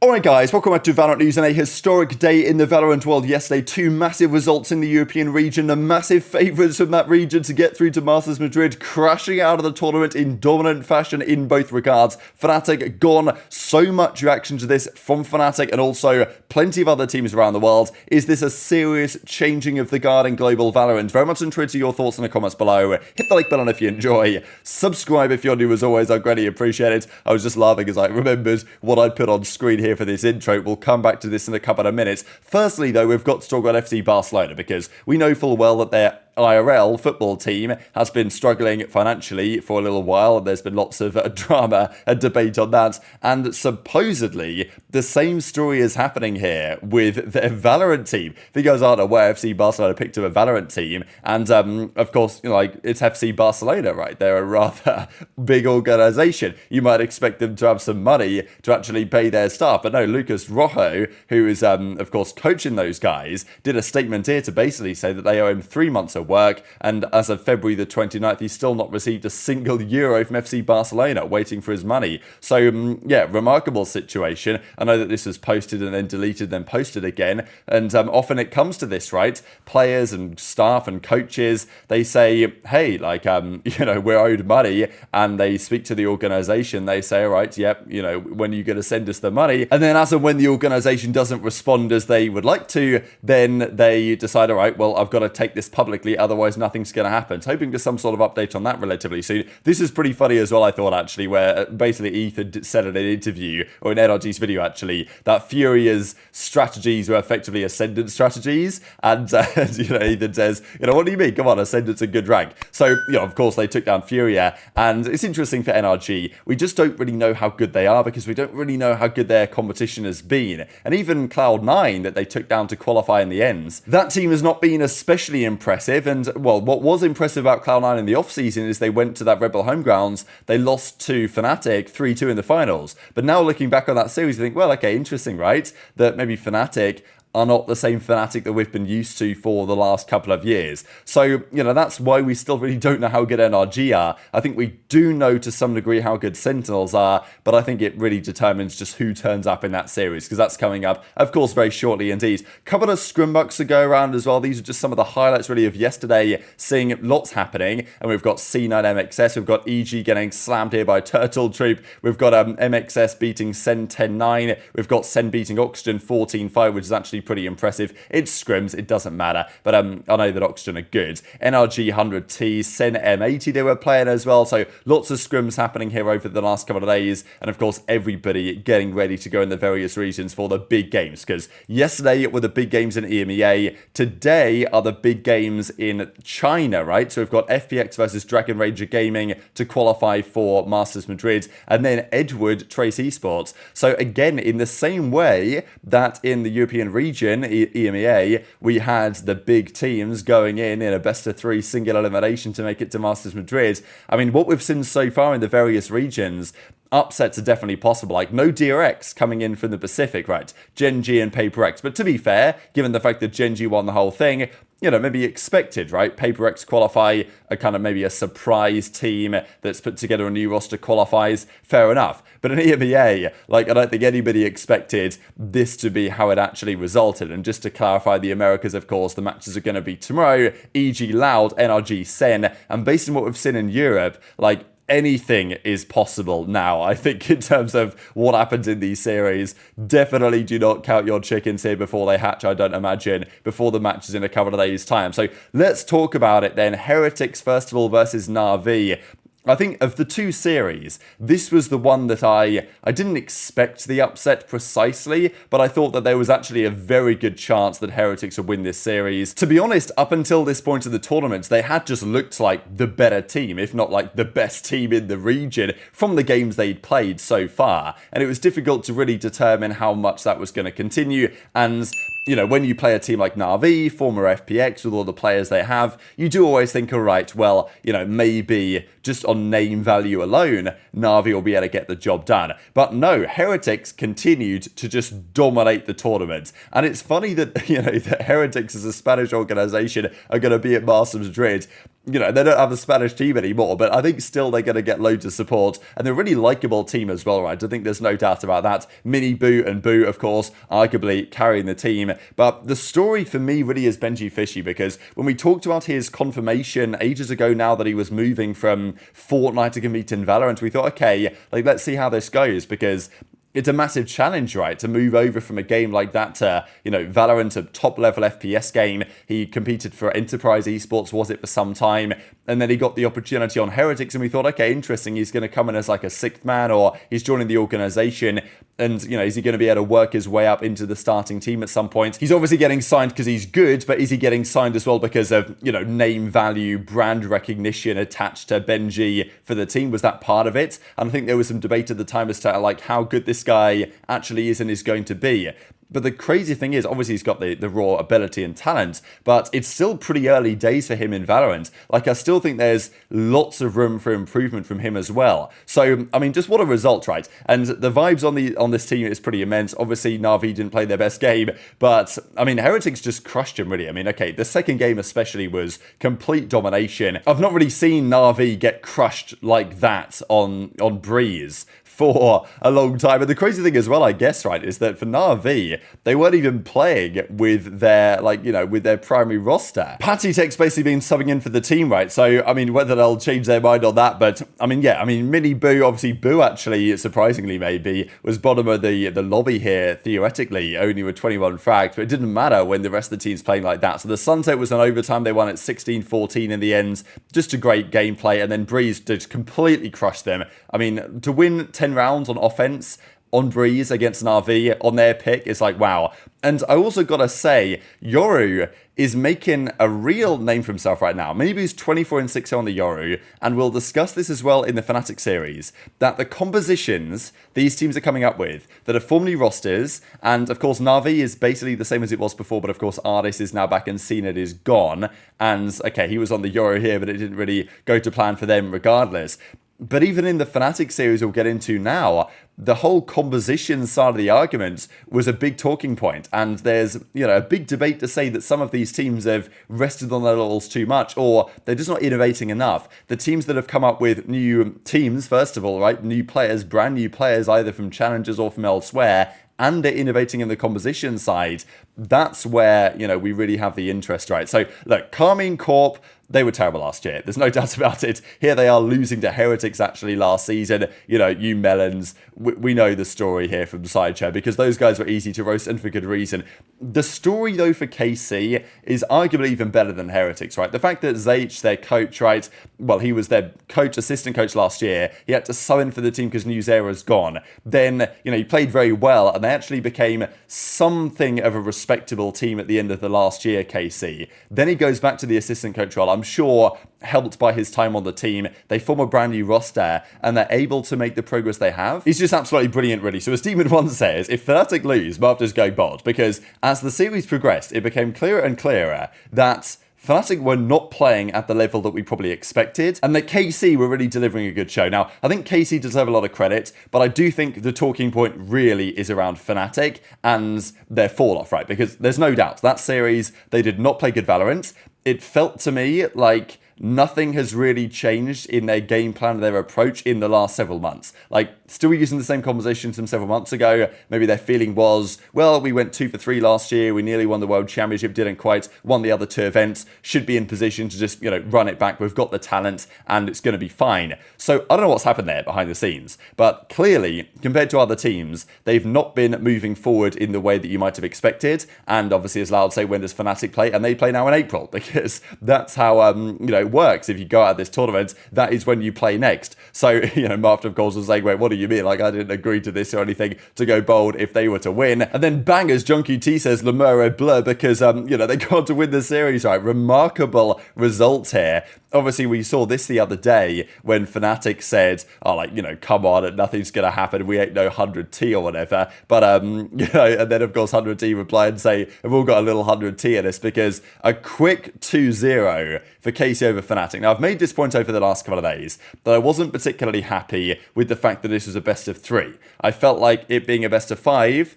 Alright guys, welcome back to Valorant News and a historic day in the Valorant world yesterday. Two massive results in the European region, the massive favourites from that region to get through to Masters Madrid, crashing out of the tournament in dominant fashion in both regards. FNATIC gone, so much reaction to this from FNATIC and also plenty of other teams around the world. Is this a serious changing of the guard in global Valorant? Very much intrigued to your thoughts in the comments below. Hit the like button if you enjoy. Subscribe if you're new as always, I'd greatly appreciate it. I was just laughing as I remembered what I'd put on screen here for this intro. We'll come back to this in a couple of minutes. Firstly, though, we've got to talk about FC Barcelona because we know full well that their IRL football team has been struggling financially for a little while. There's been lots of drama and debate on that, and supposedly the same story is happening here with their Valorant team. If you guys aren't aware, FC Barcelona picked up a Valorant team, and of course, you know, like, it's FC Barcelona, right? They're a rather big organization. You might expect them to have some money to actually pay their staff, but no, Lucas Rojo, who is of course coaching those guys, did a statement here to basically say that they owe him 3 months of work, and as of February the 29th, he's still not received a single euro from FC Barcelona, waiting for his money. So yeah, remarkable situation. I know that this was posted and then deleted, then posted again, and often it comes to this, right? Players and staff and coaches, they say, hey, like, you know, we're owed money, and they speak to the organization, they say, all right, yep, you know, when are you going to send us the money? And then as and when the organization doesn't respond as they would like to, then they decide, all right, well, I've got to take this publicly, otherwise nothing's going to happen. So hoping for some sort of update on that relatively soon. This is pretty funny as well, I thought, actually, where basically Ethan said in an interview, or in NRG's video actually, that Furia's strategies were effectively Ascendant strategies, and you know, Ethan says, you know, what do you mean? Come on, Ascendant's a good rank. So, you know, of course they took down Furia, and it's interesting for NRG. We just don't really know how good they are because we don't really know how good their competition has been. And even Cloud9 that they took down to qualify in the ends, that team has not been especially impressive. And well, what was impressive about Cloud9 in the off-season is they went to that Rebel Homegrounds, they lost to FNATIC 3-2 in the finals. But now looking back on that series, you think, well, okay, interesting, right? That maybe FNATIC are not the same FNATIC that we've been used to for the last couple of years. So, you know, that's why we still really don't know how good NRG are. I think we do know to some degree how good Sentinels are, but I think it really determines just who turns up in that series, because that's coming up, of course, very shortly indeed. Couple of scrimbucks to go around as well. These are just some of the highlights really of yesterday, seeing lots happening. And we've got C9 MXS, we've got EG getting slammed here by Turtle Troop, we've got MXS beating Sen 10-9, we've got Sen beating Oxygen 14-5, which is actually pretty impressive. It's scrims, it doesn't matter, but I know that Oxygen are good. NRG 100T, Sen M80 they were playing as well, so lots of scrims happening here over the last couple of days, and of course everybody getting ready to go in the various regions for the big games, because yesterday were the big games in EMEA, today are the big games in China, right? So we've got FPX versus Dragon Ranger Gaming to qualify for Masters Madrid, and then Edward Trace Esports. So again, in the same way that in the European region, EMEA, we had the big teams going in a best-of-3 single elimination to make it to Masters Madrid. I mean, what we've seen so far in the various regions, upsets are definitely possible. Like, no DRX coming in from the Pacific, right? Gen.G and PaperX. But to be fair, given the fact that Gen.G won the whole thing, you know, maybe expected, right? PaperX qualify, a kind of maybe a surprise team that's put together a new roster qualifies, fair enough. But in EMEA, like, I don't think anybody expected this to be how it actually resulted. And just to clarify, the Americas, of course, the matches are going to be tomorrow, EG Loud, NRG Sen, and based on what we've seen in Europe, like, anything is possible now, I think, in terms of what happens in these series. Definitely do not count your chickens here before they hatch, I don't imagine, before the match is in a couple of days' time. So let's talk about it then. Heretics, first of all, versus Na'Vi. I think of the two series, this was the one that I didn't expect the upset precisely, but I thought that there was actually a very good chance that Heretics would win this series. To be honest, up until this point of the tournament, they had just looked like the better team, if not like the best team in the region from the games they'd played so far. And it was difficult to really determine how much that was going to continue. And you know, when you play a team like Na'Vi, former FPX, with all the players they have, you do always think, all right, well, you know, maybe just on name value alone, Na'Vi will be able to get the job done. But no, Heretics continued to just dominate the tournament. And it's funny that, you know, that Heretics as a Spanish organization are going to be at Masters Madrid. you know, they don't have a Spanish team anymore, but I think still they're going to get loads of support, and they're a really likeable team as well, right? I think there's no doubt about that. Mini Boo and Boo, of course, arguably carrying the team, but the story for me really is Benji Fishy, because when we talked about his confirmation ages ago now that he was moving from Fortnite to compete in Valorant, we thought, okay, like, let's see how this goes, because it's a massive challenge, right, to move over from a game like that to, you know, Valorant, a top-level FPS game. He competed for Enterprise Esports, was it, for some time, and then he got the opportunity on Heretics, and we thought, okay, interesting, he's going to come in as like a sixth man, or he's joining the organization, and, you know, is he going to be able to work his way up into the starting team at some point? He's obviously getting signed because he's good, but is he getting signed as well because of, you know, name value, brand recognition attached to Gen.G for the team? Was that part of it? And I think there was some debate at the time as to, like, how good this guy actually is and is going to be. But the crazy thing is, obviously he's got the raw ability and talent, but it's still pretty early days for him in Valorant. Like, I still think there's lots of room for improvement from him as well. So, I mean, just what a result, right? And the vibes on this team is pretty immense. Obviously, Na'Vi didn't play their best game, but, I mean, Heretics just crushed him, really. I mean, okay, the second game especially was complete domination. I've not really seen Na'Vi get crushed like that on Breeze for a long time. And the crazy thing as well, I guess, right, is that for Na'Vi, they weren't even playing with their, like, you know, with their primary roster. PattyTech's basically been subbing in for the team, right? So, I mean, whether they'll change their mind on that, but, I mean, yeah, I mean, Mini Boo, obviously Boo actually, surprisingly maybe, was bottom of the lobby here, theoretically, only with 21 frags, but it didn't matter when the rest of the team's playing like that. So the Sunset was an overtime, they won at 16-14 in the end, just a great gameplay, and then Breeze just completely crushed them. I mean, to win 10 rounds on offense on Breeze against Na'Vi on their pick is like, wow. And I also gotta say, Yoru is making a real name for himself right now. Maybe he's 24-6 on the Yoru, and we'll discuss this as well in the FNATIC series, that the compositions these teams are coming up with that are formerly rosters, and of course Na'Vi is basically the same as it was before, but of course Ardis is now back and CNED is gone, and okay, he was on the Yoru here, but it didn't really go to plan for them regardless. But even in the FNATIC series we'll get into now, the whole composition side of the argument was a big talking point, and there's, you know, a big debate to say that some of these teams have rested on their laurels too much, or they're just not innovating enough. The teams that have come up with new teams, first of all, right, new players, brand new players, either from challengers or from elsewhere, and they're innovating in the composition side, that's where, you know, we really have the interest, right? So, look, Carmine Corp, they were terrible last year. There's no doubt about it. Here they are losing to Heretics actually last season. You know, you melons, we know the story here from Sideshow because those guys were easy to roast and for good reason. The story, though, for KC is arguably even better than Heretics, right? The fact that Zaych, their coach, right, well, he was their coach, assistant coach last year. He had to sub in for the team because Newsera's gone. Then, you know, he played very well, and they actually became something of a respectable team at the end of the last year, KC. Then he goes back to the assistant coach role. I'm sure helped by his time on the team. They form a brand new roster and they're able to make the progress they have. He's just absolutely brilliant, really. So as Demon1 says, if FNATIC lose, Masters go bold, because as the series progressed, it became clearer and clearer that FNATIC were not playing at the level that we probably expected, and that KC were really delivering a good show. Now, I think KC deserve a lot of credit, but I do think the talking point really is around FNATIC and their fall-off, right? Because there's no doubt, that series, they did not play good Valorant. It felt to me like nothing has really changed in their game plan, their approach in the last several months. Like, still using the same conversations from several months ago. Maybe their feeling was, well, we went 2 for 3 last year. We nearly won the World Championship, didn't quite, won the other 2 events. Should be in position to just, you know, run it back. We've got the talent and it's going to be fine. So I don't know what's happened there behind the scenes, but clearly, compared to other teams, they've not been moving forward in the way that you might have expected. And obviously, as Loud say, when does FNATIC play? And they play now in April, because that's how, you know, works. If you go out of this tournament, that is when you play next. So, you know, Martin, of course, was saying, wait, what do you mean? Like, I didn't agree to this or anything to go bold if they were to win. And then bangers, Gen.G says Lemur blur because, you know, they got to win the series, right? Remarkable results here. Obviously, we saw this the other day when FNATIC said, oh, like, you know, come on, nothing's going to happen. We ain't no 100T or whatever. But, you know, and then, of course, 100T replied and say, we've all got a little 100T in us because a quick 2-0 for KC over FNATIC. Now, I've made this point over the last couple of days that I wasn't particularly happy with the fact that this was a best of 3. I felt like it being a best of 5,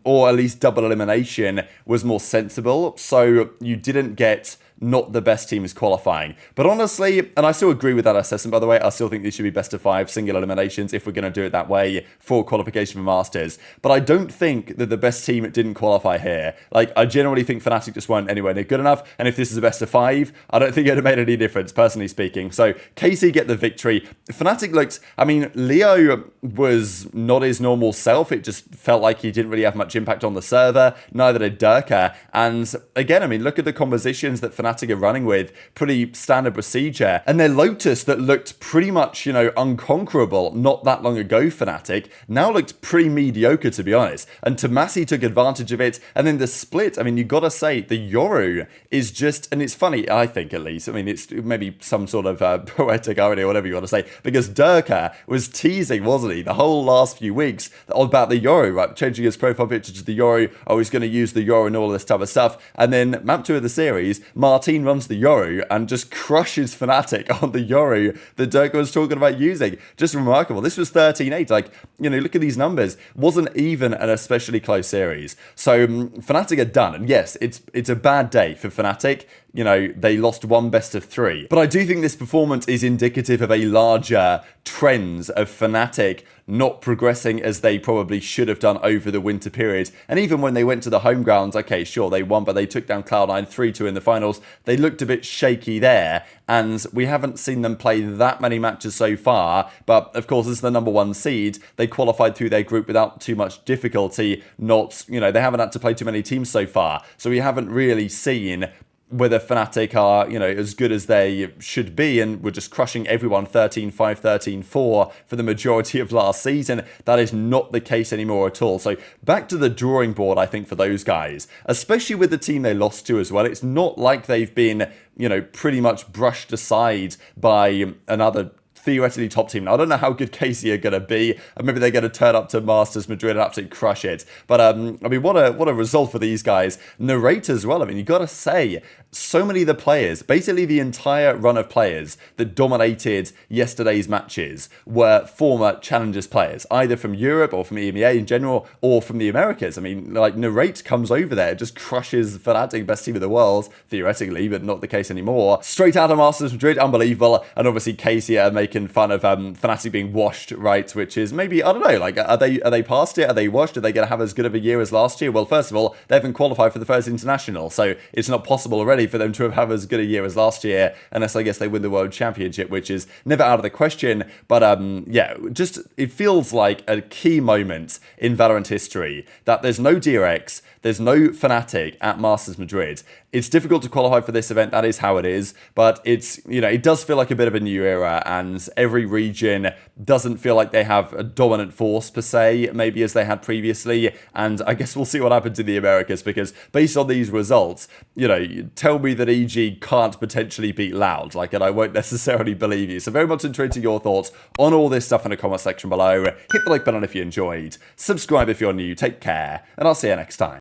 or at least double elimination, was more sensible. So you didn't get not the best teams qualifying. But honestly, and I still agree with that assessment, by the way, I still think these should be best of 5 single eliminations if we're going to do it that way for qualification for Masters. But I don't think that the best team didn't qualify here. Like, I generally think FNATIC just weren't anywhere near good enough, and if this is a best of 5, I don't think it would have made any difference, personally speaking. So, KC get the victory. FNATIC looked, I mean, Leo was not his normal self. It just felt like he didn't really have much impact on the server. Neither did Durka. And again, I mean, look at the compositions that FNATIC are running with. Pretty standard procedure. And their Lotus that looked pretty much, you know, unconquerable not that long ago, FNATIC, now looked pretty mediocre, to be honest. And Tomasi took advantage of it. And then the split, I mean, you gotta say, the Yoru is just, and it's funny, I think at least, I mean, it's maybe some sort of poetic irony or whatever you want to say, because Durka was teasing, wasn't he, the whole last few weeks about the Yoru, right? Changing his profile picture to the Yoru, oh, he's going to use the Yoru and all this type of stuff. And then map 2 of the series, Martin runs the Yoru and just crushes FNATIC on the Yoru that Durka was talking about using. Just remarkable. This was 13-8. Like, you know, look at these numbers. Wasn't even an especially close series. So FNATIC are done. And yes, it's a bad day for FNATIC. You know, they lost 1 best of 3. But I do think this performance is indicative of a larger trend of FNATIC not progressing as they probably should have done over the winter period. And even when they went to the home grounds, okay, sure, they won, but they took down Cloud9 3-2 in the finals. They looked a bit shaky there, and we haven't seen them play that many matches so far. But of course, as the number 1 seed, they qualified through their group without too much difficulty. Not, you know, they haven't had to play too many teams so far. So we haven't really seen whether FNATIC are, you know, as good as they should be, and we're just crushing everyone 13-5, 13-4 for the majority of last season. That is not the case anymore at all. So back to the drawing board, I think, for those guys, especially with the team they lost to as well. It's not like they've been, you know, pretty much brushed aside by another theoretically top team. Now, I don't know how good KC are going to be, and maybe they're going to turn up to Masters Madrid and absolutely crush it. But I mean, what a result for these guys. Narrate as well. I mean, you got to say, so many of the players, basically the entire run of players that dominated yesterday's matches were former Challengers players, either from Europe or from EMEA in general, or from the Americas. I mean, like, Narrate comes over there, just crushes FNATIC, best team in the world, theoretically, but not the case anymore. Straight out of Masters Madrid, unbelievable. And obviously, KC are making fun of FNATIC being washed, right? Which is maybe, I don't know, like, are they past it? Are they washed? Are they going to have as good of a year as last year? Well, first of all, they haven't qualified for the first international, so it's not possible already for them to have as good a year as last year, unless I guess they win the World Championship, which is never out of the question. But yeah, just it feels like a key moment in Valorant history that there's no DRX, there's no FNATIC at Masters Madrid. It's difficult to qualify for this event, that is how it is, but it's, you know, it does feel like a bit of a new era, and every region doesn't feel like they have a dominant force per se, maybe as they had previously, and I guess we'll see what happens in the Americas, because based on these results, you know, tell me that EG can't potentially beat Loud, like, and I won't necessarily believe you. So very much interested in your thoughts on all this stuff in the comment section below. Hit the like button if you enjoyed, subscribe if you're new, take care, and I'll see you next time.